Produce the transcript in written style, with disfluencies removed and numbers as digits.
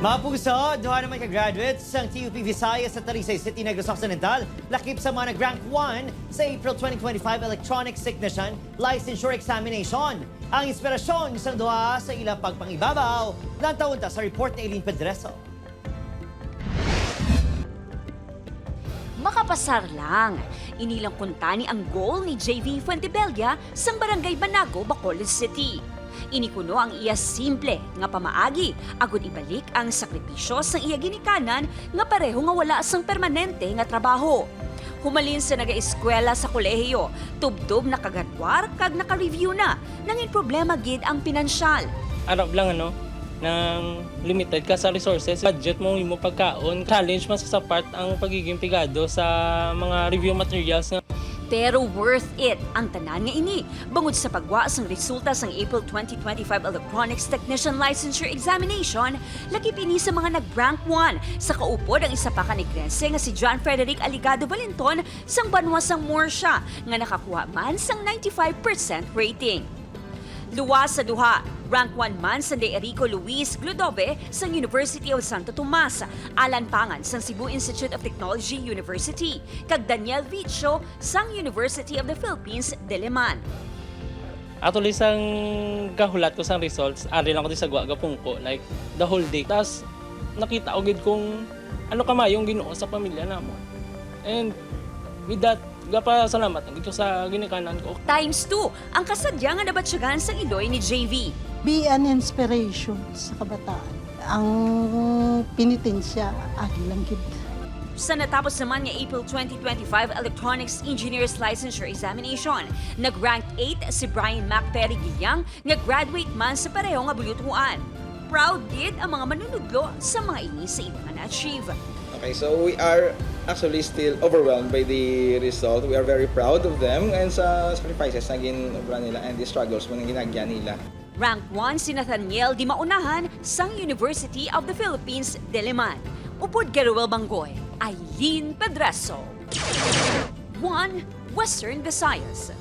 Mga puso, duha naman ka-graduates ng TUP-Visayas sa Talisay City, Negros Occidental, lakip sa mga nag-rank 1 sa April 2025 Electronics Technician Licensure Examination. Ang inspirasyon sa duha sa ilang pagpangibabaw ng taunta sa report ni Eileen Pedreso. Makapasar lang. Inilang kuntani ang goal ni JV Fuentebella sa Barangay Banago, Bacolodnon City. Inikuno ang iya simple nga pamaagi agud ibalik ang sakripisyo sa iya ginikanan nga pareho nga wala sang permanente nga trabaho. Humalin sa naga-eskwela sa kolehiyo, tubtob nakagadwar kag naka-review na nangin problema gid ang pinansyal. Arap lang ng limited ka sa resources, budget mo imo pagkaon, challenge man sa part ang pagiging pigado sa mga review materials nga. Pero worth it ang tanan nga ini bangod sa pagwa sang resulta sang April 2025 Electronics Technician Licensure Examination, lakip ini sa mga nag-rank 1 sa kaupod ang isa pa ka negrense nga si John Frederick Aligado Valenton sang banwa sang Morsha nga nakakuha man sang 95% rating. Luwas sa duha, rank 1 man sa De Erico Luis Glodobe sa University of Santo Tomas, Alan Pangan sa Cebu Institute of Technology University, kag Daniel Vicho sa University of the Philippines, Diliman. Actually, sang kahulat ko sang results, ari lang ko di sa gapong ko, like the whole day. Tapos nakita ko gid kung ano kamayong Ginoo sa pamilya namo. And with that, gapa salamat ang ito sa ginikanan ko. Times 2 ang kasadya nga nabatsyagan sa Iloy ni JV. Be an inspiration sa kabataan. Ang pinitensya, agilang gid. Sa natapos naman nga April 2025 Electronics Engineers Licensure Examination, nag-rank 8 si Brian Macperry Gilyang nga graduate man sa pareho nga bulutuan. Proud did ang mga manunudlo sa mga ini sa ilang na-achieve. Okay, so we are actually still overwhelmed by the result. We are very proud of them and sa sacrifices na ginobra nila and the struggles mo na ginagya nila. Rank 1 si Nathaniel Di Maunahan sang University of the Philippines, Diliman. Upod Garuel Banggoy, Eileen Pedreso. 1 Western Visayas.